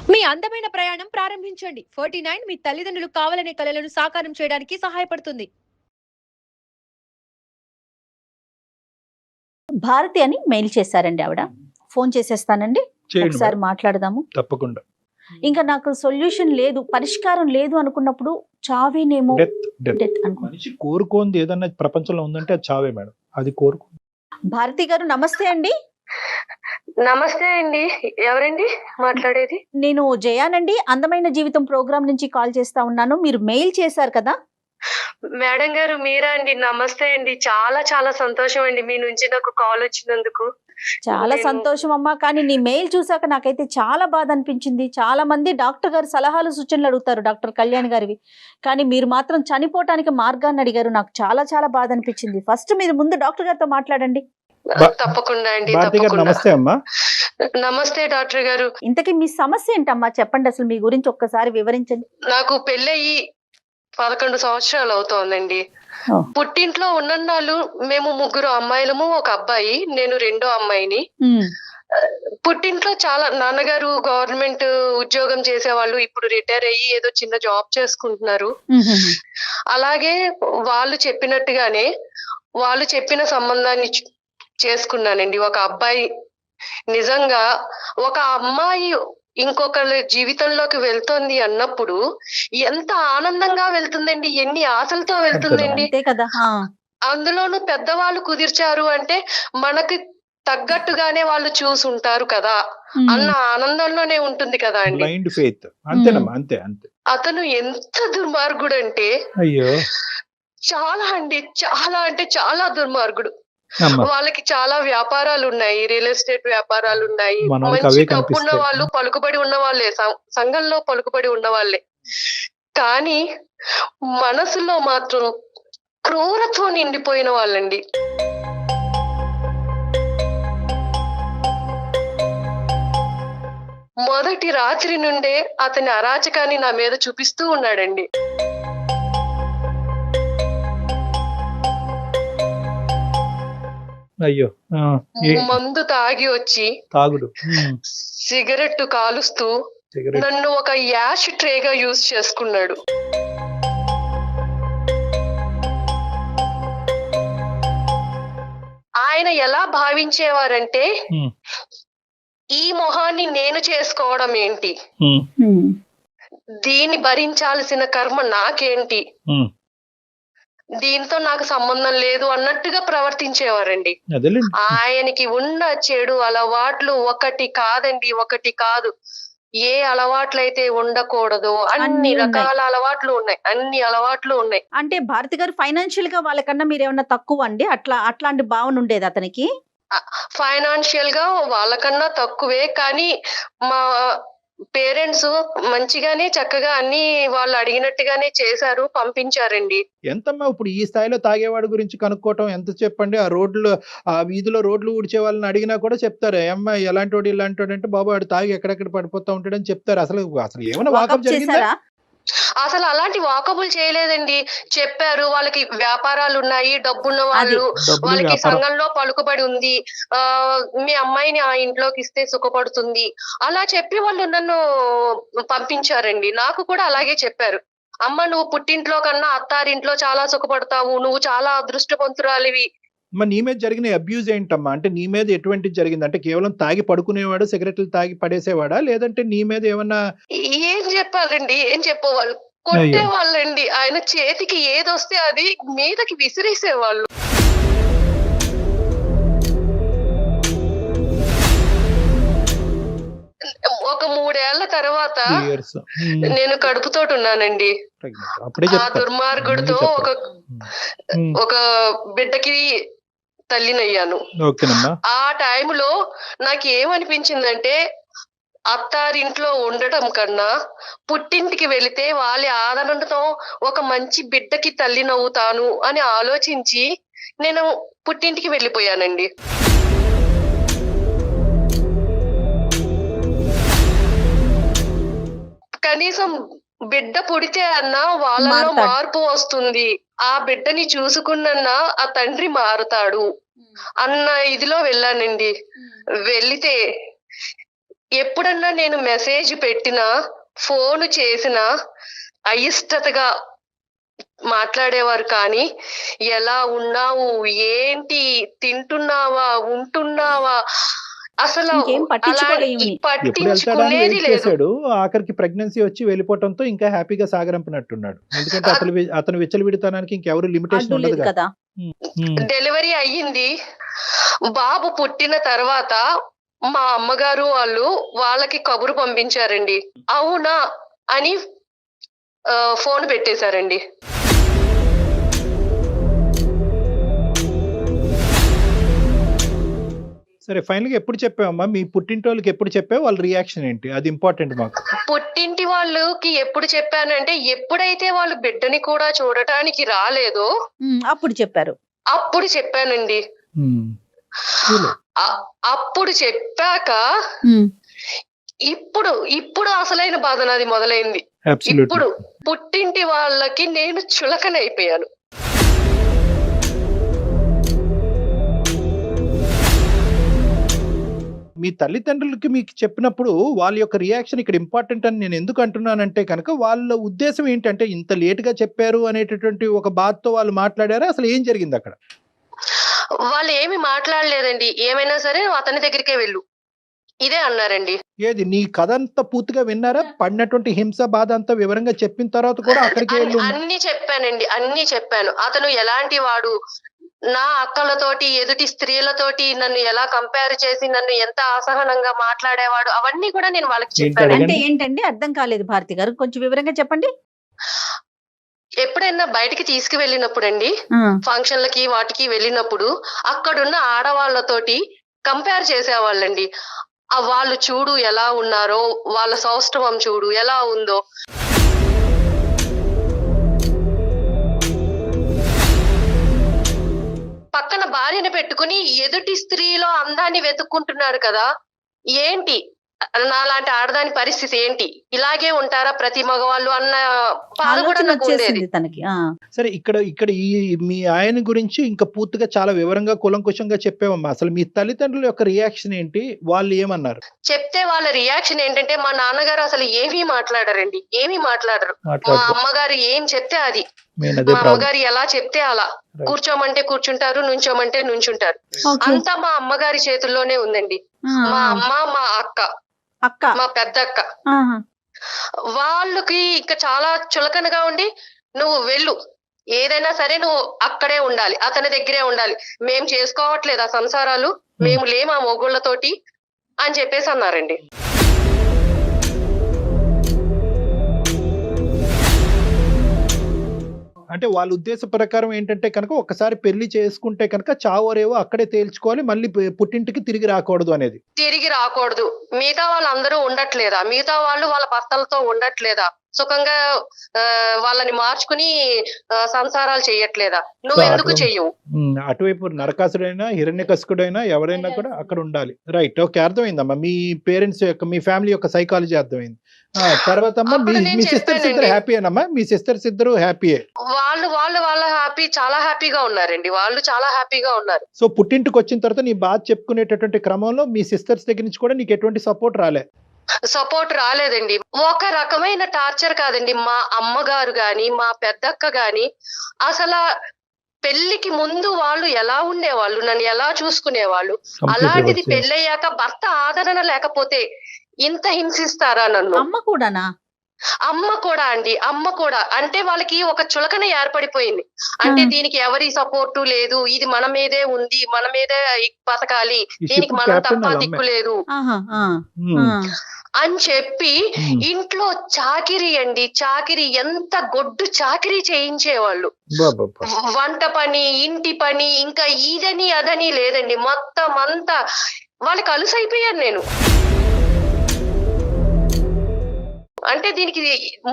మీ అందమైన ప్రయాణం ప్రారంభించండి. 49 మీ తల్లిదండ్రులు కావాలనే కలలను సాకారం చేయడానికి సహాయపడుతుంది. భారతి అని మెయిల్ చేశారండి ఆవిడ. ఫోన్ చేసేస్తానండి, చేయండి ఒకసారి మేడం. మాట్లాడదాము. తప్పకుండా. ఇంకా నాకు సొల్యూషన్ లేదు, పరిష్కారం లేదు అనుకున్నప్పుడు చావేనేమో, డెత్ అనుకో. మనిషి కోరుకోంది ఏదన్నా ప్రపంచంలో ఉందంటే అది చావే మేడం. అది కోరుకో. భారతి గారు నమస్తే అండి. నమస్తే అండి. ఎవరండి మాట్లాడేది? నేను జయానండి, అందమైన జీవితం ప్రోగ్రామ్ నుంచి కాల్ చేస్తా ఉన్నాను. మీరు మెయిల్ చేశారు కదా. మేడం గారు మీరా అండి? నమస్తే అండి. చాలా చాలా సంతోషం అండి మీ నుంచి నాకు కాల్ వచ్చినందుకు. చాలా నేను- సంతోషం అమ్మా, కానీ నీ మెయిల్ చూసాక నాకైతే చాలా బాధ అనిపించింది. చాలా మంది డాక్టర్ గారు సలహాలు సూచనలు అడుగుతారు, డాక్టర్ కళ్యాణ్ గారివి, కానీ మీరు మాత్రం చనిపోవటానికి మార్గాన్ని అడిగారు. నాకు చాలా చాలా బాధ అనిపించింది. ఫస్ట్ మీరు ముందు డాక్టర్ గారితో మాట్లాడండి. తప్పకుండా అండి, భారతి గారు తప్పకుండా. నమస్తే అమ్మా. నమస్తే డాక్టర్ గారు. ఇంతకీ మీ సమస్య ఏంటమ్మా, చెప్పండి, అసలు మీ గురించి ఒక్కసారి వివరించండి. నాకు పెళ్ళయి 11 సంవత్సరాలు అవుతోందండి. ఓ. పుట్టింట్లో ఉన్నన్నాళ్ళు మేము ముగ్గురు అమ్మాయిలము, ఒక అబ్బాయి, నేను రెండో అమ్మాయిని. ఉమ్, పుట్టింట్లో చాలా నాన్నగారు గవర్నమెంట్ ఉద్యోగం చేసేవాళ్ళు, ఇప్పుడు రిటైర్ అయ్యి ఏదో చిన్న జాబ్ చేసుకుంటున్నారు. ఉమ్, ఉమ్, అలాగే వాళ్ళు చెప్పినట్టుగానే వాళ్ళు చెప్పిన సంబంధాన్ని చేసుకున్నానండి. ఒక అబ్బాయి, నిజంగా ఒక అమ్మాయి ఇంకొకరి జీవితంలోకి వెళ్తోంది అన్నప్పుడు ఎంత ఆనందంగా వెళ్తుందండి, ఎన్ని ఆశలతో వెళ్తుందండి. అంతే కదా. అందులోనూ పెద్దవాళ్ళు కుదిర్చారు అంటే మనకి తగ్గట్టుగానే వాళ్ళు చూసుంటారు కదా అన్న ఆనందంలోనే ఉంటుంది కదా అండి. Blind faith. అంతేనమ్మా, అంతే అంతే. అతను ఎంత దుర్మార్గుడు అంటే అయ్యో చాలా అండి, చాలా అంటే చాలా దుర్మార్గుడు. అమ్మా. వాళ్ళకి చాలా వ్యాపారాలు ఉన్నాయి, రియల్ ఎస్టేట్ వ్యాపారాలు ఉన్నాయి. మన వాళ్ళకి మంచి అవే డబ్బు ఉన్న కనిపిస్తాయి. వాళ్ళు, పలుకుబడి ఉన్న వాళ్ళే, సంఘంలో పలుకుబడి ఉన్న వాళ్ళే. కానీ మనసులో మాత్రం క్రూరత్వం నిండిపోయిన వాళ్ళండి. మొదటి రాత్రి నుండే అతని అరాచకాన్ని నా మీద చూపిస్తూ ఉన్నాడండి. అయ్యో మందు తాగి వచ్చి తాగుడు. సిగరెట్ కాలుస్తూ సిగరెట్. నన్ను ఒక యాష్ ట్రేగా యూజ్ చేసుకున్నాడు. ఆయన ఎలా భావించేవారంటే, ఉమ్, ఈ మొహాన్ని నేను చేసుకోవడం ఏంటి, ఉమ్, ఉమ్, దీన్ని భరించాల్సిన కర్మ నాకేంటి, ఉమ్. దీంతో నాకు సంబంధం లేదు అన్నట్టుగా ప్రవర్తించేవారండి. అదేలేండి. ఆయనకి ఉన్న చెడు అలవాట్లు ఒకటి కాదండి, ఒకటి కాదు. ఏ అలవాట్లయితే ఉండకూడదో అన్నీ అన్ని ఉన్నాయి. రకాల అలవాట్లు ఉన్నాయి, అన్ని అలవాట్లు ఉన్నాయి. అంటే భారతి గారు ఫైనాన్షియల్ గా వాళ్ళకన్నా మీరేమన్నా తక్కువ అండి? అట్లాంటి భావన ఉండేది అతనికి? ఫైనాన్షియల్ గా వాళ్ళకన్నా తక్కువే, కానీ మా పేరెంట్స్ మంచిగానే చక్కగా అన్ని వాళ్ళు అడిగినట్టుగానే చేశారు, పంపించారండి. ఎంతమ్మా ఇప్పుడు ఈ స్థాయిలో తాగేవాడి గురించి కనుక్కోవటం ఎంత చెప్పండి. ఆ రోడ్లు, ఆ వీధిలో రోడ్లు ఊడ్చే వాళ్ళని అడిగినా కూడా చెప్తారు, ఏమ్మా ఎలాంటి వాడు ఇలాంటి వాడు అంటే, బాబు వాడు తాగి ఎక్కడెక్కడ పడిపోతా ఉంటాడని చెప్తారు. అసలు అసలు ఏమైనా వాకప్ వాకప్ జరిగిందా? చేశారా? అసలు అలాంటి వాకబుల్ చేయలేదండి. చెప్పారు వాళ్ళకి వ్యాపారాలు ఉన్నాయి, డబ్బున్న వాళ్ళు, డబ్బులు, వాళ్ళకి వ్యాపారం. సంఘంలో పలుకుబడి ఉంది, మీ అమ్మాయిని ఆ ఇంట్లోకి ఇస్తే సుఖపడుతుంది, అలా చెప్పి వాళ్ళు నన్ను పంపించారండి. నాకు కూడా అలాగే చెప్పారు, అమ్మ నువ్వు పుట్టింట్లో కన్నా అత్తారింట్లో చాలా సుఖపడతావు, నువ్వు చాలా అదృష్టవంతురాలివి. మరి నీ మీద జరిగిన అబ్యూజ్ ఏంటమ్మా? అంటే నీ మీద ఎటువంటిది జరిగింది? అంటే కేవలం తాగి పడుకునేవాడు, సిగరెట్లు తాగి పడేసేవాడా, లేదంటే నీ మీద ఏమన్నా? ఏం చెప్పాలండి, ఏం చెప్పేవాళ్ళు, కొట్టేవాళ్ళండి. ఆయన చేతికి ఏదొస్తే అది మీదకి విసిరేసేవాళ్ళు. ఒక 3 ఏళ్ల తర్వాత Years. నేను కడుపుతోటి ఉన్నానండి. అప్పుడే ఆ చెప్తారు. దుర్మార్గుడితో ఒక బిడ్డకి తల్లినయ్యాను. ఓకేనమ్మా. ఆ టైంలో నాకు ఏమనిపించిందంటే, అత్తారింట్లో ఉండటం కన్నా పుట్టింటికి వెళితే వాళ్ళ ఆదరణతో ఒక మంచి బిడ్డకి తల్లినవుతాను అని ఆలోచించి నేను పుట్టింటికి వెళ్ళిపోయానండి. కనీసం బిడ్డ పుడితే అన్నా వాళ్ళలో మారతాడు. మార్పు వస్తుంది, ఆ బిడ్డని చూసుకున్నా ఆ తండ్రి మారుతాడు అన్న ఇదిలో వెళ్ళానండి. వెళితే ఎప్పుడన్నా నేను మెసేజ్ పెట్టినా, ఫోన్ చేసినా అయిష్టతగా మాట్లాడేవారు. కానీ ఎలా ఉన్నావు, ఏంటి, తింటున్నావా, ఉంటున్నావా, అసలు ఇంకేం అలా పట్టించుకోలే ఈమెని. ఎప్పుడు వెళ్తాడా అని పట్టించుకునేది వెయిట్ లేదు. చేశాడు. ఆఖరికి ప్రెగ్నెన్సీ వచ్చి వెళ్ళిపోవడంతో ఇంకా హ్యాపీగా సాగరంపినట్టున్నాడు. ఎందుకంటే అతను విచ్చలవిడితనానికి ఇంకెవరు లిమిటేషన్ అడ్డు ఉండదు లేదు కదా. కదా. డెలివరీ అయ్యింది. బాబు పుట్టిన తర్వాత మా అమ్మగారు వాళ్ళకి కబురు పంపించారండి. అవునా అని ఫోన్ పెట్టేశారండి. సరే ఫైనల్ గా ఎప్పుడు చెప్పావమ్మా? మీ పుట్టింటోళ్ళకి ఎప్పుడు చెప్పావు? వాళ్ళ రియాక్షన్ ఏంటి? అది ఇంపార్టెంట్ మాకు. పుట్టింటి వాళ్ళకి ఎప్పుడు చెప్పానంటే, ఎప్పుడైతే వాళ్ళు బిడ్డని కూడా చూడటానికి రాలేదో అప్పుడు చెప్పారు. అప్పుడు చెప్పానండి. అప్పుడు చెప్పాక ఇప్పుడు అసలైన బాధ నాది మొదలైంది. ఇప్పుడు పుట్టింటి వాళ్ళకి నేను చులకనైపోయాను. మీ తల్లిదండ్రులకి మీకు చెప్పినప్పుడు వాళ్ళ యొక్క రియాక్షన్ ఇక్కడ ఇంపార్టెంట్ అని నేను ఎందుకు అంటున్నానంటే కనుక, వాళ్ళ ఉద్దేశం ఏంటంటే ఇంత లేట్ గా చెప్పారు అనేటటువంటి ఒక బాధతో వాళ్ళు మాట్లాడారా? అసలు ఏం జరిగింది అక్కడ? వాళ్ళు ఏమి మాట్లాడలేదండి. ఏమైనా సరే నువ్వు అతని దగ్గరికే వెళ్ళు, ఇదే అన్నారండి. ఏది నీ కథ అంతా పూర్తిగా విన్నారా? పడినటువంటి హింస బాధ అంతా వివరంగా చెప్పిన తర్వాత కూడా అక్కడికి వెళ్ళి అన్ని చెప్పానండి, అన్ని చెప్పాను. అతను ఎలాంటి వాడు, నా అక్కలతోటి ఎదుటి స్త్రీలతోటి నన్ను ఎలా కంపేర్ చేసి నన్ను ఎంత అసహనంగా మాట్లాడేవాడు, అవన్నీ కూడా నేను వాళ్ళకి చెప్పాను. అంటే ఏంటండి అర్థం కాలేదు భారతి గారు, కొంచెం వివరంగా చెప్పండి. ఎప్పుడైనా బయటికి తీసుకువెళ్ళినప్పుడు అండి, ఫంక్షన్లకి వాటికి వెళ్ళినప్పుడు అక్కడున్న ఆడవాళ్లతోటి కంపేర్ చేసేవాళ్ళండి. వాళ్ళు చూడు ఎలా ఉన్నారో, వాళ్ళ సౌష్ఠవం చూడు ఎలా ఉందో. పక్కన భార్యను పెట్టుకుని ఎదుటి స్త్రీలో అందాన్ని వెతుక్కుంటున్నాడు కదా. ఏంటి నాలాంటి ఆడదాని పరిస్థితి ఏంటి, ఇలాగే ఉంటారా ప్రతి మగవాళ్ళు అన్న బాధ కూడా నాకు ఉండేది. తనకి. సరే ఇక్కడ ఈ మీ ఆయన గురించి ఇంకా పూర్తిగా చాలా వివరంగా కులంకుశంగా చెప్పావమ్మా. అసలు మీ తల్లిదండ్రుల యొక్క రియాక్షన్ ఏంటి? వాళ్ళు ఏమన్నారు? చెప్తే వాళ్ళ రియాక్షన్ ఏంటంటే, మా నాన్నగారు అసలు ఏమీ మాట్లాడరండి, ఏమీ మాట్లాడరు. మా అమ్మగారు ఏం చెప్తే అది, మా అమ్మగారు ఎలా చెప్తే అలా. కూర్చోమంటే కూర్చుంటారు, నుంచోమంటే నుంచుంటారు. అంతా మా అమ్మగారి చేతుల్లోనే ఉందండి. మా అమ్మ, మా అక్క, మా పెద్ద అక్క, వాళ్ళకి ఇంకా చాలా చులకనగా ఉండి, నువ్వు వెళ్ళు, ఏదైనా సరే నువ్వు అక్కడే ఉండాలి, అతని దగ్గరే ఉండాలి, మేం చేసుకోవట్లేదు ఆ సంసారాలు, మేము లేము ఆ మొగుళ్ళతోటి అని చెప్పేసి అన్నారండి. అంటే వాళ్ళ ఉద్దేశ ప్రకారం ఏంటంటే కనుక, ఒకసారి పెళ్లి చేసుకుంటే కనుక చావరేవో అక్కడే తేల్చుకోవాలి, మళ్ళీ పుట్టింటికి తిరిగి రాకూడదు అనేది. తిరిగి రాకూడదు. మిగతా వాళ్ళందరూ ఉండట్లేదా, మిగతా వాళ్ళు వాళ్ళ భర్తలతో ఉండట్లేదా, సుఖంగా వాళ్ళని మార్చుకుని సంసారాలు చెయ్యట్లేదా, నువ్వు ఎందుకు చెయ్యవు? అటువైపు నరకాసుడైనా హిరణ్యకశిపుడైనా ఎవరైనా కూడా అక్కడ ఉండాలి. రైట్, ఓకే, అర్థమైందమ్మా. మీ పేరెంట్స్ యొక్క, మీ ఫ్యామిలీ యొక్క సైకాలజీ అర్థమైంది. తర్వాత అమ్మా, మీ సిస్టర్స్ ఇద్దరు హ్యాపీయేనమ్మా? మీ సిస్టర్స్ ఇద్దరు హ్యాపీయే? వాళ్ళ హ్యాపీ, చాలా హ్యాపీగా ఉన్నారండి. వాళ్ళు చాలా హ్యాపీగా ఉన్నారు. సో పుట్టింటికి వచ్చిన తర్వాత నీ బాధ చెప్పుకునేటటువంటి క్రమంలో మీ సిస్టర్స్ దగ్గర నుంచి కూడా నీకు ఎటువంటి సపోర్ట్ రాలే? సపోర్ట్ రాలేదండి. ఒక రకమైన టార్చర్ కాదండి. మా అమ్మగారు గాని, మా పెద్దక్క గాని అసలు పెళ్లికి ముందు వాళ్ళు ఎలా ఉండేవాళ్ళు, నన్ను ఎలా చూసుకునేవాళ్ళు, అలాంటిది పెళ్ళయ్యాక భర్త ఆదరణ లేకపోతే ఇంత హింసిస్తారా నన్ను? అమ్మ కూడానా? అమ్మ కూడా అండి, అమ్మ కూడా. అంటే వాళ్ళకి ఒక చులకన ఏర్పడిపోయింది. అంటే దీనికి ఎవరి సపోర్టు లేదు, ఇది మన మీదే ఉంది, మన మీదే బతకాలి, దీనికి మనం తప్ప దిక్కు లేదు అని చెప్పి ఇంట్లో చాకిరీ అండి, చాకిరీ, ఎంత గొడ్డు చాకిరీ చేయించేవాళ్ళు. వంట పని, ఇంటి పని, ఇంకా ఇదని అదని లేదండి, మొత్తం అంతా వాళ్ళకి అలుసైపోయాను నేను. అంటే దీనికి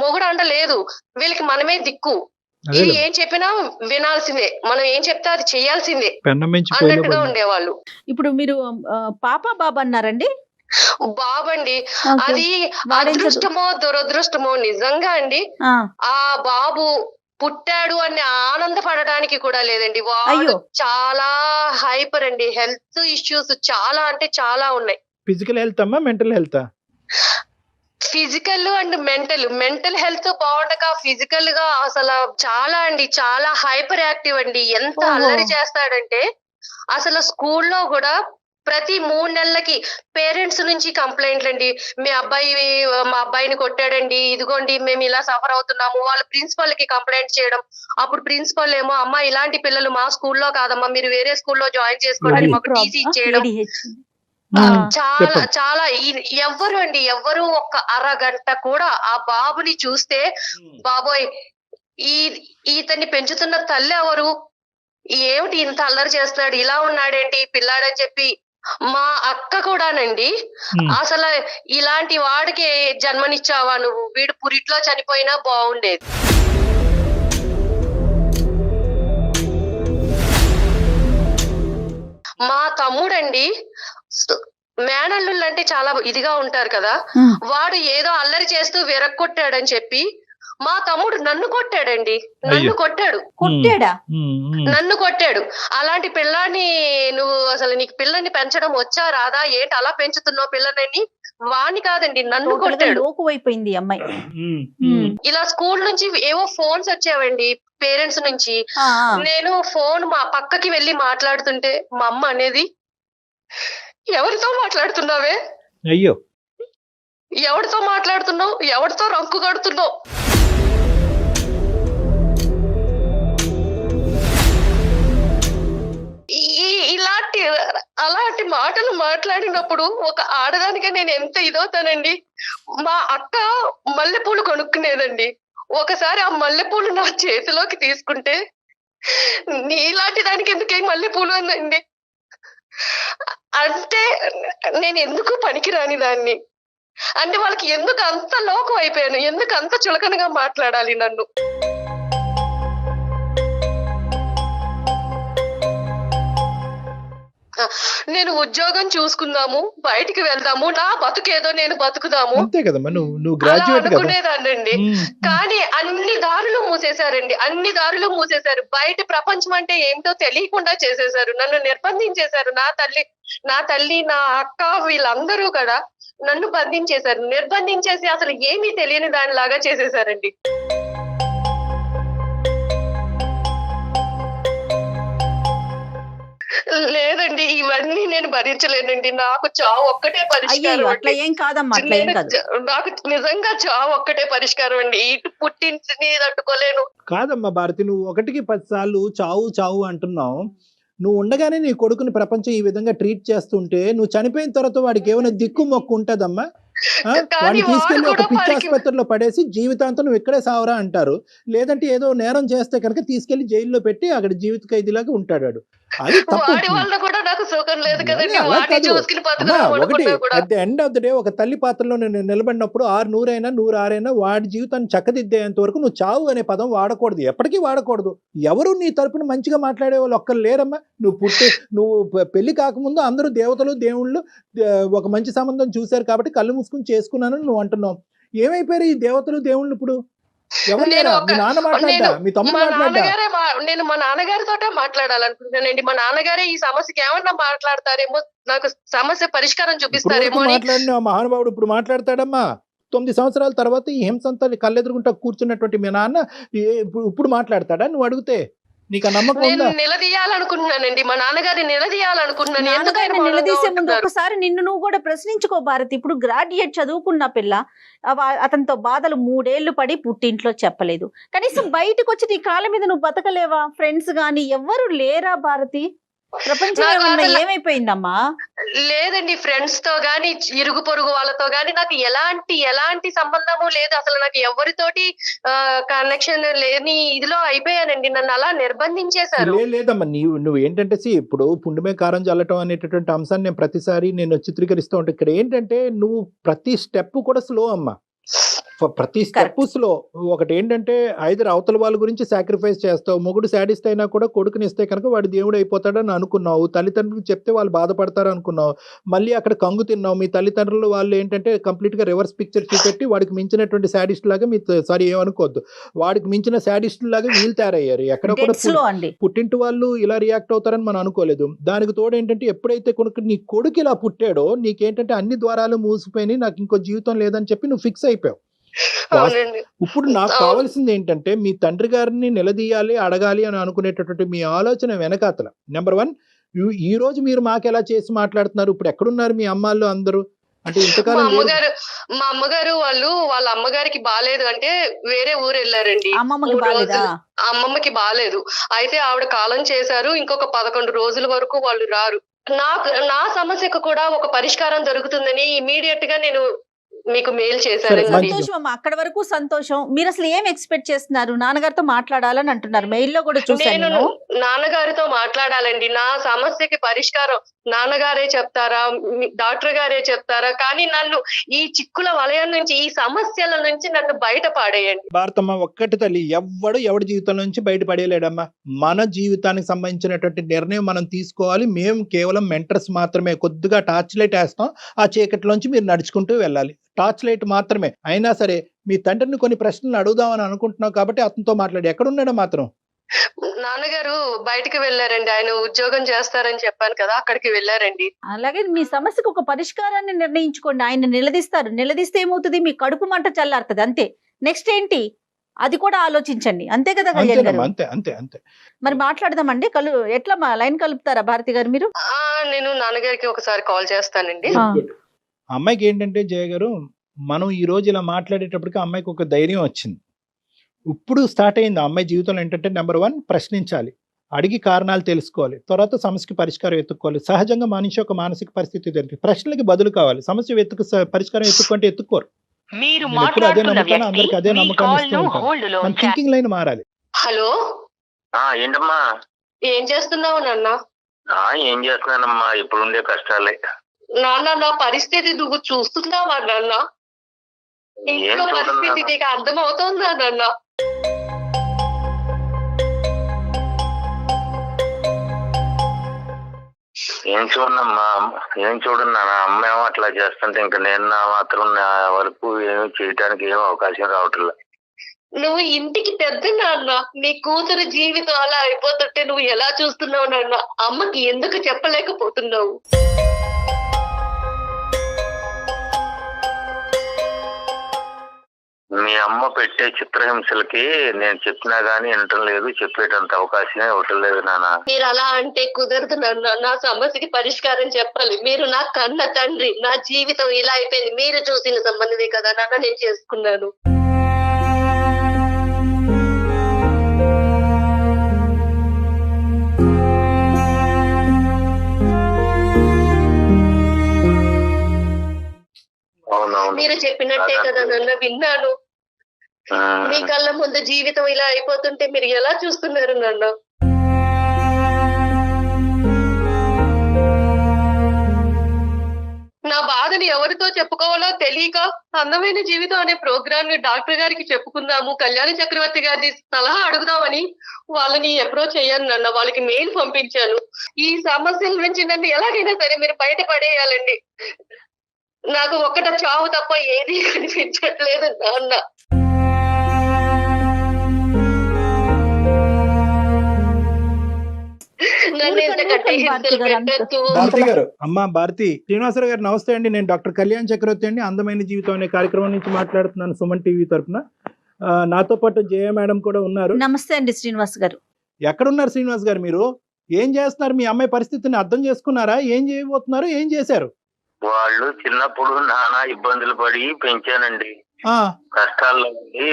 మొగుడు అంట లేదు, వీళ్ళకి మనమే దిక్కు, ఇది ఏం చెప్పినా వినాల్సిందే, మనం ఏం చెప్తే అది చెయ్యాల్సిందే అన్నట్టుగా ఉండేవాళ్ళు. ఇప్పుడు మీరు పాప బాబు అన్నారండి? బాబండి. అది అదృష్టమో దురదృష్టమో నిజంగా అండి, ఆ బాబు పుట్టాడు అని ఆనందపడడానికి కూడా లేదండి. వాడు చాలా హైపర్ అండి, హెల్త్ ఇష్యూస్ చాలా అంటే చాలా ఉన్నాయి. ఫిజికల్ హెల్త్ అమ్మా, mental health? Physical and mental health బాగుండక ఫిజికల్ గా అసలు చాలా హైపర్ యాక్టివ్ అండి. ఎంత ఓహో. అల్లరి చేస్తాడంటే అసలు స్కూల్లో కూడా ప్రతి 3 నెలలకి పేరెంట్స్ నుంచి కంప్లైంట్లు అండి. మా అబ్బాయిని కొట్టాడండి, ఇదిగోండి మేము ఇలా సఫర్ అవుతున్నాము. వాళ్ళు ప్రిన్సిపల్ కి కంప్లైంట్ చేయడం. అప్పుడు ప్రిన్సిపల్ ఏమో అమ్మా ఇలాంటి పిల్లలు మా స్కూల్లో కాదమ్మా, మీరు వేరే స్కూల్లో జాయిన్ చేసుకోండి, అది మాకు టీసీ ఇచ్చేయడం. ADHD. చాలా చెప్పండి. చాలా ఎవ్వరు ఒక్క అరగంట కూడా ఆ బాబుని చూస్తే బాబోయ్ ఈ ఇతన్ని పెంచుతున్న తల్లి ఎవరు, ఏమిటి ఇంత అల్లరి చేస్తున్నాడు, ఇలా ఉన్నాడేంటి ఈ పిల్లాడని చెప్పి మా అక్క కూడానండి అసలు ఇలాంటి వాడికి జన్మనిచ్చావా నువ్వు, వీడు పురిట్లో చనిపోయినా బాగుండేది. మా తమ్ముడండి మేనల్లుళ్ళు అంటే చాలా ఇదిగా ఉంటారు కదా, వాడు ఏదో అల్లరి చేస్తూ విరక్కొట్టాడని చెప్పి మా తమ్ముడు నన్ను కొట్టాడండి. అయ్యో. కొట్టాడా? నన్ను కొట్టాడు. అలాంటి పిల్లాన్ని నువ్వు అసలు నీకు పిల్లని పెంచడం వచ్చా రాదా, ఏంటి అలా పెంచుతున్నావు పిల్లని, వాణ్ణి కాదండి నన్ను టోటల్గా కొట్టాడు. లోకు అయిపోయింది ఈ అమ్మాయి. ఇలా స్కూల్ నుంచి ఏవో ఫోన్స్ వచ్చావండి పేరెంట్స్ నుంచి. నేను ఫోన్ మా పక్కకి వెళ్ళి మాట్లాడుతుంటే మా అమ్మ అనేది, ఎవరితో మాట్లాడుతున్నావే, అయ్యో ఎవరితో మాట్లాడుతున్నావు, ఎవరితో రంకు కడుతున్నావు. అలాంటి మాటలు మాట్లాడినప్పుడు ఒక ఆడదానిగా నేను ఎంత ఇదవుతానండి. మా అక్క మల్లెపూలు కొనుక్కునేదండి. ఒకసారి ఆ మల్లెపూలు నా చేతిలోకి తీసుకుంటే, నీలాంటి దానికి ఎందుకే మల్లెపూలు అందండి. అంటే నేను ఎందుకు పనికిరాని దాన్ని, అంటే వాళ్ళకి ఎందుకు అంత లోకం అయిపోయాను, ఎందుకు అంత చులకనగా మాట్లాడాలి నన్ను. నేను ఉద్యోగం చూసుకుందాము, బయటికి వెళ్దాము, నా బతుకేదో నేను బతుకుదాము అంతే కదమ్మా, నువ్వు అలా గ్రాడ్యుయేట్ కదా. అనుకునేదాన్నండి. కానీ అన్ని దారులు మూసేశారు. బయట ప్రపంచం అంటే ఏంటో తెలియకుండా చేసేశారు, నన్ను నిర్బంధించేశారు. నా తల్లి నా అక్క వీళ్ళందరూ కూడా నన్ను బంధించేశారు. నిర్బంధించేసి అసలు ఏమీ తెలియని దానిలాగా చేసేశారండి. లేదండి, ఇవన్నీ నేను భరించలేనండి. నాకు చావు ఒక్కటే పరిష్కారం అయ్యో అట్లా అండి. ఏం కాదమ్మా, అట్లా ఏం కాదు. నాకు నిజంగా చావు ఒక్కటే పరిష్కారం అండి. ఇటు పుట్టింటిని తట్టుకోలేను. కాదమ్మా భారతి, నువ్వు 1కి 10 సార్లు చావు చావు అంటున్నావు. నువ్వు ఉండగానే నీ కొడుకుని ప్రపంచం ఈ విధంగా ట్రీట్ చేస్తుంటే, నువ్వు చనిపోయిన తర్వాత వాడికి ఏమైనా దిక్కు మొక్కు ఉంటదమ్మా? వాడిని తీసుకెళ్లి ఒక పిచ్చి ఆసుపత్రిలో పడేసి జీవితాంతం నువ్వు ఇక్కడే సావరా అంటారు. లేదంటే ఏదో నేరం చేస్తే కనుక తీసుకెళ్లి జైల్లో పెట్టి అక్కడ జీవిత ఖైదీలాగా ఉంటాడు. అది తప్పు. వాడి వల్ల కూడా నాకు సుఖం లేదు కదండి. అలా వాడిని కాదు. చూసుకుని అమ్మా, బతుకుదాం ఒకటి అనుకున్నా కూడా. At the end of the day ఒక తల్లి పాత్రలో నేను నిలబడినప్పుడు 600 అయినా 106 అయినా వాడి జీవితాన్ని చక్కదిద్దేంత వరకు నువ్వు చావు అనే పదం వాడకూడదు, ఎప్పటికీ వాడకూడదు. ఎవరు నీ తరపున మంచిగా మాట్లాడే వాళ్ళు ఒక్కరు లేరమ్మా. నువ్వు పెళ్లి కాకముందు అందరూ దేవతలు దేవుళ్ళు ఒక మంచి సంబంధం చూశారు కాబట్టి కళ్ళు మూసుకుని చేసుకున్నానని నువ్వు అంటున్నావు. ఏమైపోయారు ఈ దేవతలు దేవుళ్ళు ఇప్పుడు? ఎవరు లేరా? మీ నాన్న మాట్లాడ్డా, మీ తమ్ముడు మాట్లాడ్డా? నేను మా నాన్నగారితోటే మాట్లాడాలనుకుంటున్నానండి. మా నాన్నగారే ఈ సమస్యకి ఏమన్నా మాట్లాడతారేమో, నాకు సమస్య పరిష్కారం చూపిస్తారేమో అని. మాట్లాడిన మహానుభావుడు ఇప్పుడు మాట్లాడతాడమ్మా. 9 సంవత్సరాల తర్వాత ఈ హింసంతా కళ్ళెదురుగుంటా కూర్చున్నటువంటి మీ నాన్న ఇప్పుడు మాట్లాడతాడా నువ్వు అడిగితే? నీకు ఆ నమ్మకం నేను ఉందా? నిలదీయాలనుకుంటున్నానండి, మా నాన్నగారిని నిలదీయాలనుకుంటున్నాను. నాన్నగారిని ఎందుకైనా నిలదీసే ముందు ఒకసారి నిన్ను నువ్వు కూడా ప్రశ్నించుకో భారతి. ఇప్పుడు గ్రాడ్యుయేట్ చదువుకున్న పిల్ల, అతనితో బాధలు 3 ఏళ్లు పడి పుట్టింట్లో చెప్పలేదు. కనీసం బయటకు వచ్చి నీ కాళ్ళ మీద నువ్వు బతకలేవా? ఫ్రెండ్స్ గాని ఎవ్వరు లేరా భారతి? ప్రపంచం ఏమైపోయిందమ్మా? లేదండి, ఫ్రెండ్స్ తో గాని ఇరుగు పొరుగు వాళ్ళతో గాని నాకు ఎలాంటి సంబంధము లేదు. అసలు నాకు ఎవరితోటి కనెక్షన్ లేని ఇదిలో అయిపోయానండి. నన్ను అలా నిర్బంధించేశారు. లేదమ్మా, నువ్వు ఏంటంటే ఇప్పుడు పుండుమే కారం చల్లటం అనేటటువంటి అంశాన్ని నేను ప్రతిసారి నేను చిత్రీకరిస్తూ ఉంటాను. ఇక్కడ ఏంటంటే నువ్వు ప్రతి స్టెప్ కూడా స్లో అమ్మా. ప్రతి స్టెప్స్ లో ఒకటి ఏంటంటే ఐదర్ అవతల వాళ్ళ గురించి సాక్రిఫైస్ చేస్తావు, మొగుడు శాడిస్ట్ అయినా కూడా కొడుకుని ఇస్తే కనుక వాడు దేవుడు అయిపోతాడని అనుకున్నావు, తల్లిదండ్రులకు చెప్తే వాళ్ళు బాధపడతారు అనుకున్నావు, మళ్ళీ అక్కడ కంగు తిన్నావు. మీ తల్లిదండ్రులు వాళ్ళు ఏంటంటే కంప్లీట్ గా రివర్స్ పిక్చర్ చూపెట్టి వాడికి మించినటువంటి శాడిస్ట్ లాగా మీ సారీ ఏమనుకోవద్దు, వాడికి మించిన శాడిస్ట్ లాగా వీళ్ళు తయారయ్యారు. ఎక్కడ కూడా Deaths లో అండి. పుట్టింటి వాళ్ళు ఇలా రియాక్ట్ అవుతారని మనం అనుకోలేదు. దానికి తోడు ఏంటంటే ఎప్పుడైతే నీ కొడుకు ఇలా పుట్టాడో నీకేంటంటే అన్ని ద్వారాలు మూసిపోయినాయి, నాకు ఇంకో జీవితం లేదని చెప్పి నువ్వు ఫిక్స్ అయిపోయావు. అవునండి. ఇప్పుడు నాకు అవును. కావాల్సింది ఏంటంటే మీ తండ్రి గారిని నిలదీయాలి, అడగాలి అని అనుకునేటటువంటి మీ ఆలోచన వెనకాతల నెంబర్ 1, ఈ రోజు మీరు మాకెలా చేసి మాట్లాడుతున్నారు, ఇప్పుడు ఎక్కడున్నారు మీ అమ్మాళ్ళు అందరూ అంటే మా ఇంతకాలం లేరు. అమ్మగారు వాళ్ళ అమ్మగారికి బాలేదు అంటే వేరే ఊరు వెళ్ళారండి. అమ్మమ్మకి 3 బాలేదా? రోజులు అమ్మమ్మకి బాలేదు. అయితే ఆవిడ కాలం చేశారు. ఇంకొక 11 రోజుల వరకు వాళ్ళు రారు. నా సమస్యకు కూడా ఒక పరిష్కారం దొరుకుతుందని ఇమీడియట్ గా నేను మీకు మెయిల్ చేశానండి. మంచిది. సంతోషం అమ్మా, అక్కడ వరకు సంతోషం. మీరు అసలు ఏం ఎక్స్పెక్ట్ చేస్తున్నారు? నాన్నగారితో మాట్లాడాలని అంటున్నారు, మెయిల్లో కూడా చూసాను నేను నేను. నాన్నగారితో మాట్లాడాలండి. నా సమస్యకి పరిష్కారం నాన్నగారే చెప్తారా, డాక్టర్ గారే చెప్తారా? కానీ నన్ను ఈ చిక్కుల వలయం నుంచి, ఈ సమస్యల నుంచి నన్ను బయట పాడేయండి. భారతమ్మ ఒక్కటి తల్లి, ఎవడి జీవితం నుంచి బయటపడేయలేడమ్మా. మన జీవితానికి సంబంధించినటువంటి నిర్ణయం మనం తీసుకోవాలి. మేము కేవలం మెంటర్స్ మాత్రమే. కొద్దిగా టార్చ్ లైట్ వేస్తాం, ఆ చీకటిలోంచి మీరు నడుచుకుంటూ వెళ్ళాలి. టార్చ్ లైట్ మాత్రమే. అయినా సరే మీ తండ్రిని కొన్ని ప్రశ్నలు అడుగుదామని అనుకుంటున్నావు కాబట్టి అతనితో మాట్లాడి. ఎక్కడున్నాడో మాత్రం నాన్నగారు బయటికి వెళ్ళారండి. ఆయన ఉద్యోగం చేస్తారని చెప్పాను కదా, అక్కడికి వెళ్ళారండి. అలాగే మీ సమస్యకు ఒక పరిష్కారాన్ని నిర్ణయించుకోండి. ఆయన నిలదీస్తారు. నిలదీస్తే ఏమవుతుంది? మీ కడుపు మంట చల్లారుతుంది, అంతే. నెక్స్ట్ ఏంటి అది కూడా ఆలోచించండి, అంతే కదా కళ్యాణ్ గారు? అంతే అంతే అంతే. మరి మాట్లాడదామండి. ఎట్లా లైన్ కలుపుతారా భారతి గారు మీరు? నేను నాన్నగారికి ఒకసారి కాల్ చేస్తానండి. ఆ. అమ్మాయికి ఏంటంటే జయ గారు, మనం ఈ రోజు ఇలా మాట్లాడేటప్పటికి అమ్మాయికి ఒక ధైర్యం వచ్చింది. ఇప్పుడు స్టార్ట్ అయింది అమ్మాయి జీవితంలో ఏంటంటే నెంబర్ 1 ప్రశ్నించాలి, అడిగి కారణాలు తెలుసుకోవాలి, తర్వాత సమస్యకి పరిష్కారం ఎత్తుక్కోవాలి. సహజంగా మనిషి ఒక మానసిక పరిస్థితి జరిగింది, ప్రశ్నలకి బదులు కావాలి. సమస్య పరిష్కారం ఎత్తుక్కుంటే ఎత్తుక్కోరు. నేను ఎప్పుడు అదే నమ్ముతాను, అందరికి అదే నమ్మకాన్ని ఇస్తూ ఉంటాను. మన థింకింగ్ లైన్ మారాలి. హలో, ఏంటమ్మా? ఏం చేస్తున్నావు నాన్న? ఏం చేస్తున్నానమ్మా, ఇప్పుడు ఉండే కష్టాలే. నాన్న, నా పరిస్థితి నువ్వు చూస్తున్నావా నాన్న? ఏం ఇంట్లో పరిస్థితి చూడన్నా? నీకు అర్థమవుతుందా నాన్న? ఏం చూడన్నా, అమ్మ ఏమో అట్లా చేస్తుంటే ఇంకా నేను నా మాత్రం నా వరకు ఏమి చేయడానికి ఏం అవకాశం రావట్లే. నువ్వు ఇంటికి పెద్ద నాన్న, నీ కూతురు జీవితం అలా అయిపోతుంటే నువ్వు ఎలా చూస్తున్నావు నాన్న? అమ్మకి ఎందుకు చెప్పలేకపోతున్నావు? మీ అమ్మ పెట్టే చిత్రహింసలకి నేను చెప్పినా గానీ వినటం లేదు, చెప్పేటంత అవకాశమే ఇవ్వటం లేదు నాన్న. మీరు అలా అంటే కుదరదు నాన్న. నా సమస్యకి పరిష్కారం చెప్పాలి. మీరు నా కన్న తండ్రి. నా జీవితం ఇలా అయిపోయింది మీరు చూసిన సంబంధమే కదా నాన్న నేను చేసుకున్నాను. అవునవును. మీరు చెప్పినట్టే కదా నాన్న విన్నాను. ఆ, మీ కళ్ళ ముందు జీవితం ఇలా అయిపోతుంటే మీరు ఎలా చూస్తున్నారు నాన్న? నా బాధని ఎవరితో చెప్పుకోవాలో తెలియక అందమైన జీవితం అనే ప్రోగ్రామ్ ని డాక్టర్ గారికి చెప్పుకుందాము, కళ్యాణ చక్రవర్తి గారిని సలహా అడుగుదామని వాళ్ళని అప్రోచ్ అయ్యాను నాన్న. వాళ్ళకి మెయిల్ పంపించాను. ఈ సమస్యల నుంచి నన్ను ఎలాగైనా సరే మీరు బయట పడేయాలండి. నాకు ఒక్కట చావు తప్ప ఏది కనిపించట్లేదు నాన్న. నన్ను ఇంతకంటే హింసలు పెట్టొద్దు. భారతి గారు, అమ్మా భారతి, శ్రీనివాసరావు గారు నమస్తే అండి. నేను డాక్టర్ కళ్యాణ్ చక్రవర్తి అండి, అందమైన జీవితం అనే కార్యక్రమం నుంచి మాట్లాడుతున్నాను, సుమన్ టీవీ తరఫున. నాతో పాటు జయ మేడం కూడా ఉన్నారు. నమస్తే అండి శ్రీనివాస్ గారు. ఎక్కడున్నారు శ్రీనివాస్ గారు? మీరు ఏం చేస్తున్నారు? మీ అమ్మాయి పరిస్థితిని అర్థం చేసుకున్నారా? ఏం చేయబోతున్నారు? ఏం చేశారు? వాళ్ళు చిన్నప్పుడు నానా ఇబ్బందులు పడి పెంచానండి. కష్టాల్లో పడి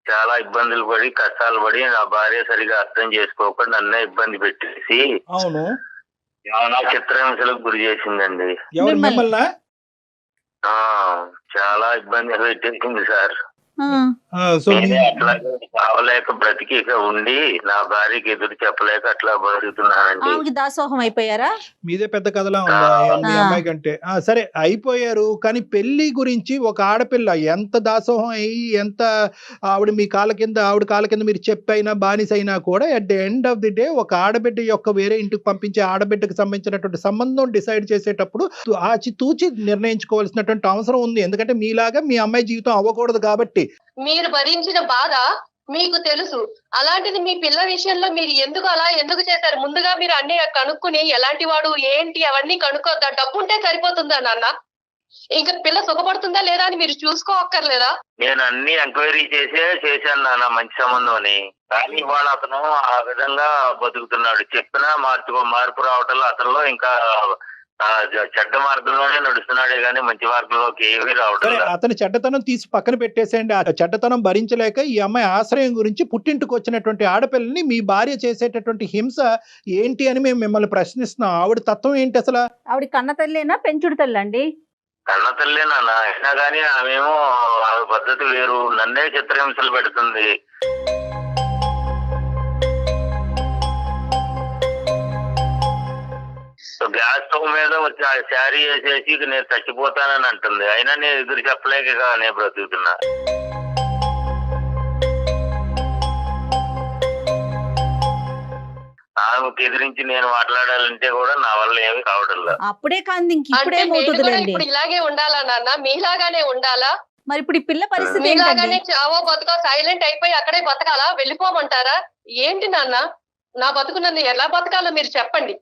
చాలా ఇబ్బందులు పడి కష్టాలు పడి నా భార్య సరిగా అర్థం చేసుకోకుండా నన్నే ఇబ్బంది పెట్టేసి అవును, చాలా చిత్రహింసలకు గురి చేసిందండి. ఎవరు మిమ్మల్ని? చాలా ఇబ్బంది పెట్టేసింది సార్. సో నేనే అట్లాగే కావలేక బ్రతికి ఇక ఉండి నా భార్యకి ఎదురు చెప్పలేక అట్లా బతుకుతున్నానండి. ఆమెకి దాసోహం అయిపోయారా? మీదే పెద్ద కథలా ఉందా మీ అమ్మాయి కంటే? సరే అయిపోయారు, కానీ పెళ్లి గురించి ఒక ఆడపిల్ల ఎంత దాసోహం అయ్యి ఎంత ఆవిడ కాళ్ళ కింద మీరు చెప్పైనా బానిసైనా కూడా at the end of the day ఒక ఆడబిడ్డ యొక్క వేరే ఇంటికి పంపించే ఆడబిడ్డకు సంబంధించినటువంటి సంబంధం డిసైడ్ చేసేటప్పుడు ఆచితూచి నిర్ణయించుకోవాల్సినటువంటి అవసరం ఉంది. ఎందుకంటే మీలాగా మీ అమ్మాయి జీవితం అవ్వకూడదు కాబట్టి. మీరు భరించిన బాధ మీకు తెలుసు. అలాంటిది మీ పిల్ల విషయంలో మీరు ఎందుకు చేశారు? ముందుగా మీరు అన్ని కనుక్కుని ఎలాంటి వాడు ఏంటి అవన్నీ కనుక్కోద్దా? డబ్బు ఉంటే సరిపోతుందా నాన్న? ఇంకా పిల్ల సుఖపడుతుందా లేదా అని మీరు చూసుకోవక్కర్లేదా? నేను అన్ని ఎంక్వైరీ చేశాను నాన్న, మంచి సంబంధం అని. కానీ ఇవాళ అతను ఆ విధంగా బతుకుతున్నాడు. చెప్పినా మార్పు రావటంలో అతనిలో ఇంకా చెడ్డ మార్గంలోనే నడుస్తున్నాడే గానీ మంచి మార్గంలోకి ఏమీ రావడం. అతని చెడ్డతనం తీసి పక్కన పెట్టేసేయండి. ఆ చెడ్డతనం భరించలేక ఈ అమ్మాయి ఆశ్రయం గురించి పుట్టింటికి వచ్చినటువంటి ఆడపిల్లని మీ భార్య చేసేటటువంటి హింస ఏంటి అని మేము మిమ్మల్ని ప్రశ్నిస్తున్నాం. ఆవిడ తత్వం ఏంటి అసలు? ఆవిడ కన్న తల్లేనా పెంచుడు తల్లండి? కన్న తల్లే నాన్న, అయినా కానీ ఆమెమో ఆమె పద్ధతి వేరు, నన్నే చిత్రహింసలు పెడుతుంది. గ్యాస్ స్టవ్ మీద వచ్చి శారీ వేసేసి నేను చచ్చిపోతానని అంటుంది. అయినా నేను ఎదురు చెప్పలేక నేను బ్రతుకుతున్నా. ఆమెకు ఎదిరించి నేను మాట్లాడాలంటే కూడా నా వల్ల ఏమి కావడం లేదు. అప్పుడే కాదు ఇప్పుడే ఇప్పుడు ఇలాగే ఉండాలా నాన్న? మీలాగానే ఉండాలా? మరి ఇప్పుడు ఈ పిల్ల పరిస్థితి మీలాగానే చావో బతుకో సైలెంట్ అయిపోయి అక్కడే బతకాలా? వెళ్ళిపోమంటారా ఏంటి నాన్న? నా బతుకు నన్ను ఎలా బతకాలో మీరు చెప్పండి.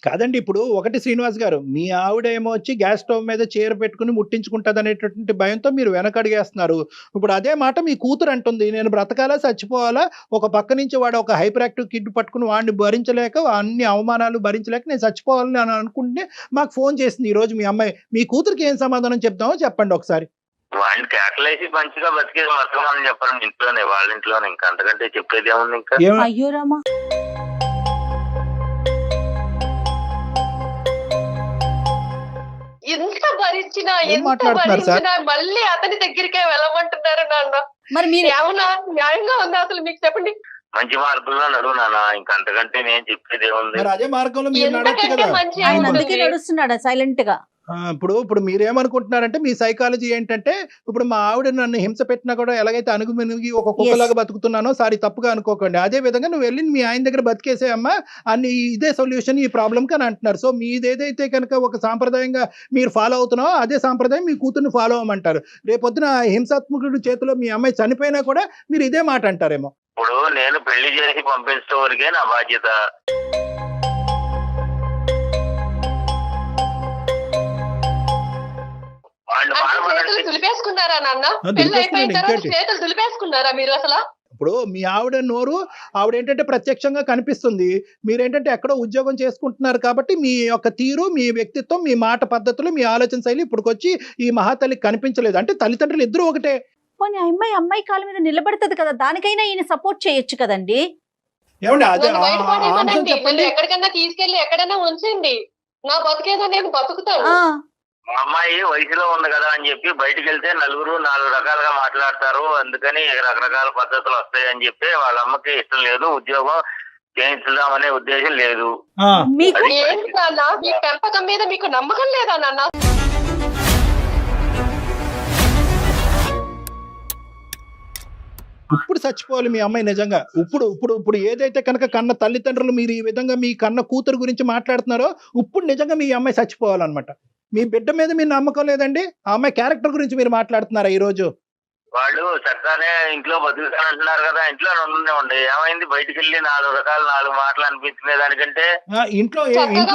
కాదండి, ఇప్పుడు ఒకటి శ్రీనివాస్ గారు, మీ ఆవిడ ఏమో వచ్చి గ్యాస్ స్టవ్ మీద చీర పెట్టుకుని ముట్టించుకుంటుంది అనేటటువంటి భయంతో మీరు వెనకడిగేస్తున్నారు. ఇప్పుడు అదే మాట మీ కూతురు అంటుంది, నేను బ్రతకాలా చచ్చిపోవాలా? ఒక పక్క నుంచి వాడు ఒక హైపర్ యాక్టివ్ కిడ్ పట్టుకుని వాడిని భరించలేక అన్ని అవమానాలు భరించలేక నేను చచ్చిపోవాలని అని అనుకుంటే మాకు ఫోన్ చేసింది ఈ రోజు మీ అమ్మాయి. మీ కూతురికి ఏం సమాధానం చెప్తామో చెప్పండి ఒకసారి. వాడిని కేకలేసి మంచిగా బతికేది మొత్తం చెప్పండి ఇంట్లోనే, వాళ్ళ ఇంట్లోనే. ఇంకా అంతకంటే చెప్పేది ఏముంది ఇంకా? అయ్యో రామా, ఎంత భరించినా మళ్ళీ అతని దగ్గరికే వెళ్ళమంటున్నారు నాన్న. మరి మీరు ఏమన్నా న్యాయంగా ఉందా అసలు? మీకు చెప్పండి. మంచి మార్గంలో నడువు నాన్న, ఇంకా అంతకంటే నేను చెప్పేది ఏముంది? అదే మార్గంలో మీరు నడవచ్చు ఎంతకంటే కదా. మంచి ఆయన అందుకే నడుస్తున్నాడా సైలెంట్ గా? ఇప్పుడు మీరేమనుకుంటున్నారంటే మీ సైకాలజీ ఏంటంటే, ఇప్పుడు మా ఆవిడ నన్ను హింస పెట్టినా కూడా ఎలాగైతే అణుగుమెనుగి ఒక కుక్కలాగా బతుకుతున్నానో సారీ తప్పుగా అనుకోకండి, అదే విధంగా నువ్వు వెళ్ళి మీ ఆయన దగ్గర బతికేసేయమ్మా అన్ని, ఇదే సొల్యూషన్ ఈ ప్రాబ్లంకి అని అంటున్నారు. సో మీదేదైతే కనుక ఒక సాంప్రదాయంగా మీరు ఫాలో అవుతున్నావో అదే సాంప్రదాయం మీ కూతుర్ని ఫాలో అవ్వమంటారు. రేపొద్దున హింసాత్మకుడి చేతిలో మీ అమ్మాయి చనిపోయినా కూడా మీరు ఇదే మాట అంటారేమో. ఇప్పుడు నేను పెళ్లి చేసి పంపించే వరకే నా బాధ్యత. దులిపేసుకున్నారా నాన్న? పెళ్లి అయిపోయిన తర్వాత చేతులు దులిపేసుకున్నారా మీరు అసలు? ఇప్పుడు మీ ఆవిడ నోరు ఆవిడేంటంటే ప్రత్యక్షంగా కనిపిస్తుంది, మీరేంటంటే ఎక్కడో ఉద్యోగం చేసుకుంటున్నారు కాబట్టి మీ యొక్క తీరు, మీ వ్యక్తిత్వం, మీ మాట పద్ధతులు, మీ ఆలోచన శైలి ఇప్పుడుకొచ్చి ఈ మహాతల్లికి కనిపించలేదు. అంటే తల్లిదండ్రులు ఇద్దరు ఒకటే. పోనీ అమ్మాయి కాళ్ళ మీద నిలబడుతుంది కదా, దానికైనా ఈయన సపోర్ట్ చేయొచ్చు కదండి. ఏమండి అదే చెప్పండి, ఎక్కడికన్నా తీసుకెళ్లి ఎక్కడైనా ఉంచండి, నా బతికేదా నేను బతుకుతాను. మా అమ్మాయి వయసులో ఉంది కదా అని చెప్పి బయటకు వెళ్తే నలుగురు 4 రకాలుగా మాట్లాడతారు, అందుకని రకరకాల పద్ధతులు వస్తాయి అని చెప్పి వాళ్ళ అమ్మకి ఇష్టం లేదు, ఉద్యోగం చేయించుదామనే ఉద్దేశం లేదు. ఏంటి నాన్న, మీ పెంపకం మీద మీకు నమ్మకం లేదా నాన్న? ఇప్పుడు చచ్చిపోవాలి మీ అమ్మాయి నిజంగా. ఇప్పుడు ఏదైతే కనుక కన్న తల్లిదండ్రులు మీరు ఈ విధంగా మీ కన్న కూతురు గురించి మాట్లాడుతున్నారో ఇప్పుడు నిజంగా మీ అమ్మాయి చచ్చిపోవాలన్నమాట. మీ బిడ్డ మీద మీరు నమ్మకం లేదండి, ఆ అమ్మాయి క్యారెక్టర్ గురించి మీరు మాట్లాడుతున్నారా ఈ రోజు? వాళ్ళు చక్కగానే ఇంట్లో బతుకుతానంటున్నారు కదా, ఇంట్లో ఉండే ఏమైంది? బయటికి వెళ్ళి 4 మాటలు అనిపించుకునే దానికంటే ఇంట్లో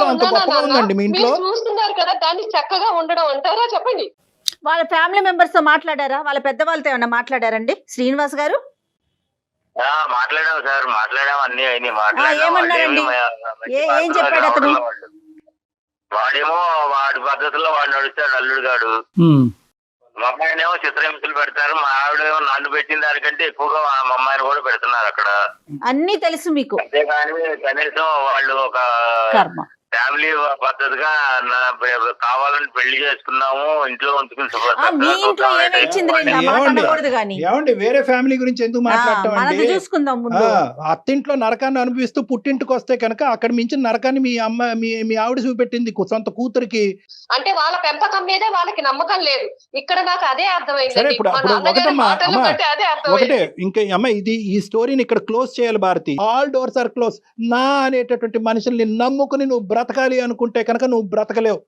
అంత గొప్పగా ఉందండి మీ ఇంట్లో. చూస్తున్నారు కదా, దాన్ని చక్కగా ఉండడం అంటారా? చెప్పండి. వాళ్ళ ఫ్యామిలీ మెంబర్స్ తో మాట్లాడారా? వాళ్ళ పెద్దవాళ్ళతో ఏమన్నా మాట్లాడారండి శ్రీనివాస్ గారు? మాట్లాడాము సార్, మాట్లాడాము, అన్ని అయినాయి. ఏమన్నారండి? ఏం చెప్పాడు అతను? వాడేమో వాడి పద్ధతుల్లో వాడు నడుస్తాడు, అల్లుడు గాడు. మా అమ్మాయినేమో చిత్రహింసలు పెడతారు, మా ఆవిడేమో నన్ను పెట్టిన దానికంటే ఎక్కువగా మా అమ్మాయిని కూడా పెడుతున్నారు అక్కడ. అన్ని తెలుసు మీకు. అంతేగాని కనీసం వాళ్ళు ఒక ఫ్యామిలీ పద్ధతిగా కావాలని పెళ్లి చేసుకున్నాము, ఇంట్లో ఉంచుకుని మీ ఇంట్లో ఏమి ఇచ్చింది ఆ మాట అనకూడదు కానీ. ఏమండి వేరే ఫ్యామిలీ గురించి ఎందుకు మాట్లాడటం మనది అండి? చూసుకుందాం ముందు. అత్తింట్లో నరకాన్ని అనుభవిస్తూ పుట్టింటికి వస్తే కనుక అక్కడ మించిన నరకాన్ని మీ అమ్మ మీ ఆవిడ చూపెట్టింది సొంత కూతురికి. అంటే వాళ్ళ పెంపకం మీదే వాళ్ళకి నమ్మకం లేదు. ఇక్కడ నాకు అదే సరే అర్థమైంది. ఇప్పుడు ఒకటమ్మా అదే ఒకటే అర్థమైంది. ఇంకా అమ్మ ఈ స్టోరీని ఇక్కడ క్లోజ్ చేయాలి Bharati. All doors are close. నా అనేటటువంటి మనుషుల్ని నమ్ముకుని నువ్వు బ్రతకాలి అనుకుంటే కనుక నువ్వు బ్రతకలేవు.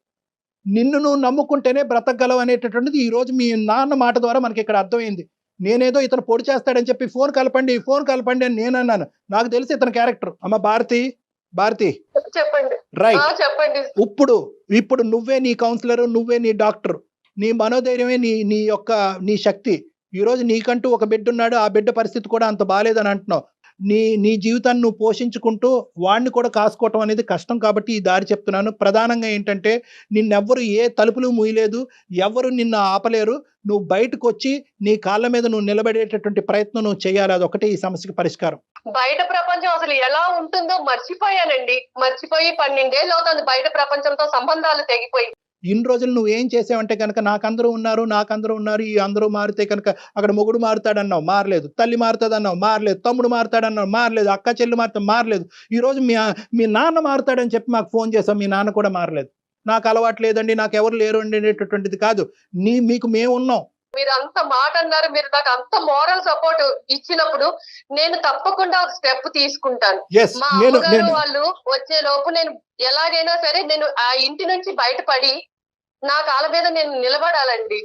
నిన్ను నువ్వు నమ్ముకుంటేనే బ్రతకగలవు అనేటటువంటిది ఈ రోజు మీ నాన్న మాట ద్వారా మనకి ఇక్కడ అర్థమైంది. నేనేదో ఇతను పొడి చేస్తాడని చెప్పి ఫోన్ కలపండి అని నేను అన్నాను. నాకు తెలిసి ఇతని క్యారెక్టర్. అమ్మ భారతి చెప్పండి. రైట్. చెప్పండి. ఇప్పుడు నువ్వే నీ కౌన్సిలర్, నువ్వే నీ డాక్టర్, నీ మనోధైర్యమే నీ శక్తి. ఈ రోజు నీకంటూ ఒక బిడ్డ ఉన్నాడు, ఆ బిడ్డ పరిస్థితి కూడా అంత బాలేదని అంటున్నావు. నీ జీవితాన్ని నువ్వు పోషించుకుంటూ వాడిని కూడా కాసుకోవటం అనేది కష్టం. కాబట్టి ఈ దారి చెప్తున్నాను. ప్రధానంగా ఏంటంటే నిన్నెవ్వరు ఏ తలుపులు మూయలేదు, ఎవరు నిన్ను ఆపలేరు. నువ్వు బయటకు వచ్చి నీ కాళ్ళ మీద నువ్వు నిలబడేటటువంటి ప్రయత్నం నువ్వు చేయాలి. అదొకటే ఈ సమస్యకి పరిష్కారం. బయట ప్రపంచం అసలు ఎలా ఉంటుందో మర్చిపోయానండి. మర్చిపోయి 12 ఏళ్ళు అవుతుంది బయట ప్రపంచంతో సంబంధాలు తెగిపోయి. ఇన్ని రోజులు నువ్వు ఏం చేసావంటే కనుక నాకందరూ ఉన్నారు, ఈ అందరూ మారితే కనుక అక్కడ మొగుడు మారుతాడన్నావు, మారలేదు. తల్లి మారుతాడన్నావు, మారలేదు. తమ్ముడు మారుతాడన్నావు, మారలేదు. అక్క చెల్లి మారుతా, మారలేదు. ఈ రోజు మీ నాన్న మారుతాడని చెప్పి మాకు ఫోన్ చేసాం, మీ నాన్న కూడా మారలేదు. నాకు అలవాటు లేదండి, నాకు ఎవరు లేరు అనేటటువంటిది కాదు. మీకు మేము ఉన్నాం. మీరు అంత మాట అన్నారు, మీరు నాకు అంత మోరల్ సపోర్ట్ ఇచ్చినప్పుడు నేను తప్పకుండా ఒక స్టెప్ తీసుకుంటాను. మా అమ్మగారు వాళ్ళు వచ్చే లోపు నేను ఎలాగైనా సరే నేను ఆ ఇంటి నుంచి బయటపడి నా కాళ్ళ మీద నేను నిలబడాలండి.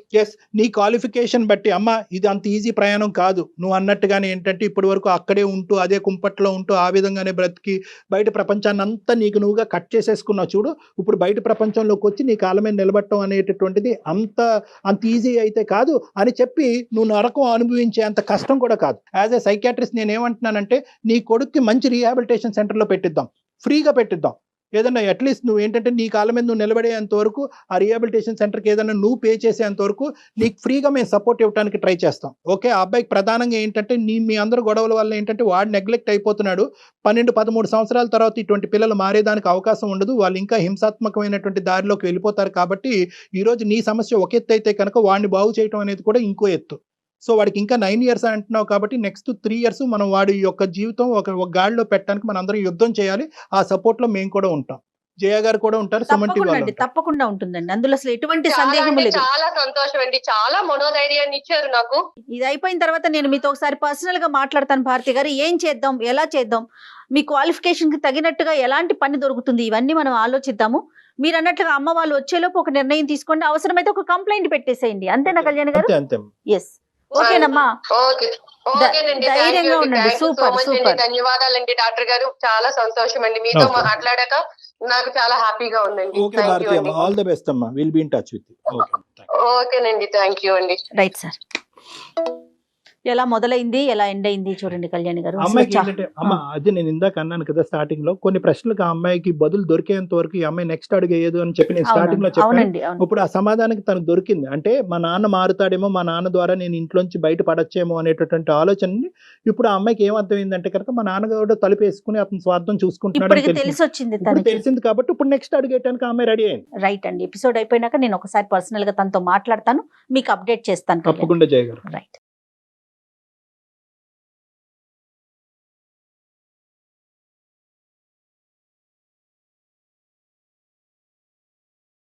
నీ క్వాలిఫికేషన్ బట్టి అమ్మ ఇది అంత ఈజీ ప్రయాణం కాదు. నువ్వు అన్నట్టుగానే ఏంటంటే ఇప్పటి వరకు అక్కడే ఉంటూ అదే కుంపట్లో ఉంటూ ఆ విధంగానే బ్రతికి బయట ప్రపంచాన్ని అంతా నీకు నువ్వుగా కట్ చేసేసుకున్నావు. చూడు, ఇప్పుడు బయట ప్రపంచంలోకి వచ్చి నీ కాళ్ళ మీద నిలబడటం అనేటటువంటిది అంత ఈజీ అయితే కాదు అని చెప్పి నువ్వు నరకం అనుభవించే అంత కష్టం కూడా కాదు. యాజ్ ఏ సైకియాట్రిస్ట్ నేను ఏమంటున్నానంటే నీ కొడుక్కి మంచి రీహాబిలిటేషన్ సెంటర్లో పెట్టిద్దాం, ఫ్రీగా పెట్టిద్దాం. ఏదన్నా అట్లీస్ట్ నువ్వు ఏంటంటే నీ కాళ్ళ మీద నువ్వు నిలబడేంత వరకు ఆ రీహాబిలిటేషన్ సెంటర్కి ఏదైనా నువ్వు పే చేసేంత వరకు నీకు ఫ్రీగా మేము సపోర్ట్ ఇవ్వడానికి ట్రై చేస్తాం. ఓకే, ఆ అబ్బాయికి ప్రధానంగా ఏంటంటే మీ అందరు గొడవల వల్ల ఏంటంటే వాడు నెగ్లెక్ట్ అయిపోతున్నాడు. 12-13 సంవత్సరాల తర్వాత ఇటువంటి పిల్లలు మారేదానికి అవకాశం ఉండదు. వాళ్ళు ఇంకా హింసాత్మకమైనటువంటి దారిలోకి వెళ్ళిపోతారు. కాబట్టి ఈరోజు నీ సమస్య ఒక ఎత్తు అయితే కనుక వాడిని బాగు చేయడం అనేది కూడా ఇంకో ఎత్తు. సో వాడికి ఇంకా 9 years అంటున్నావు కాబట్టి నెక్స్ట్ 3 years మనం వాడి యొక్క జీవితం ఒక గాడిలో పెట్టడానికి మనం అందరం యుద్ధం చేయాలి. ఆ సపోర్ట్ లో మేము కూడా ఉంటాం, జయ గారు కూడా ఉంటారు, సుమన్ టీవీ వాళ్ళు ఉంటారు. తప్పకుండా ఉంటుందండి, అందులో అసలు ఎటువంటి సందేహం లేదు. చాలా సంతోషం అండి, చాలా మనోధైర్యాన్ని ఇచ్చారు నాకు. ఇది అయిపోయిన తర్వాత నేను మీతో ఒకసారి పర్సనల్ గా మాట్లాడతాను. భారతి గారు, ఏం చేద్దాం, ఎలా చేద్దాం, మీ క్వాలిఫికేషన్ కి తగినట్టుగా ఎలాంటి పని దొరుకుతుంది, ఇవన్నీ మనం ఆలోచిద్దాము. మీరు అన్నట్లుగా అమ్మ వాళ్ళు వచ్చేలోపు ఒక నిర్ణయం తీసుకోండి, అవసరమైతే ఒక కంప్లైంట్ పెట్టేసేయండి. అంతేనా కళ్యాణ్ గారు? అంతే. ఎస్, ఓకేనమ్మా. ధైర్యంగా ఉండండి. సూపర్. ధన్యవాదాలండి డాక్టర్ గారు, చాలా సంతోషం అండి మీతో మాట్లాడాక నాకు చాలా హ్యాపీగా ఉందండి. ఓకే భారతి అమ్మ, ఆల్ ది బెస్ట్ అమ్మా, will be in touch with you. ఓకేనండి, థ్యాంక్ యూ అండి. Right sir. ఎలా మొదలైంది, ఎలా ఎండ్ అయింది చూడండి కళ్యాణ్ గారు. అమ్మాయికి ఏంటంటే అమ్మ అది నేను ఇందాక అన్నాను కదా స్టార్టింగ్ లో, కొన్ని ప్రశ్నలకు ఆ అమ్మాయికి బదులు దొరికేంత వరకు ఈ అమ్మాయి నెక్స్ట్ అడుగు వేయదు అని చెప్పి నేను స్టార్టింగ్ లో చెప్పాను. ఇప్పుడు ఆ సమాధానానికి తనకు దొరికింది. అంటే మా నాన్న మారుతాడేమో, మా నాన్న ద్వారా నేను ఇంట్లోంచి బయట పడచ్చేమో అనేటటువంటి ఆలోచనని ఇప్పుడు ఆ అమ్మాయికి ఏమర్థమైందంటే కనుక మా నాన్నగారు తలుపేసుకుని అతని స్వార్థం చూసుకుంటున్నాడు తెలిసింది. కాబట్టి ఇప్పుడు నెక్స్ట్ అడుగు వేయడానికి ఆ అమ్మాయి రెడీ అయింది. రైట్ అండి. ఎపిసోడ్ అయిపోయినాక నేను ఒకసారి పర్సనల్ గా తనతో మాట్లాడతాను, మీకు అప్డేట్ చేస్తాను. తప్పకుండా జయ గారు. రైట్.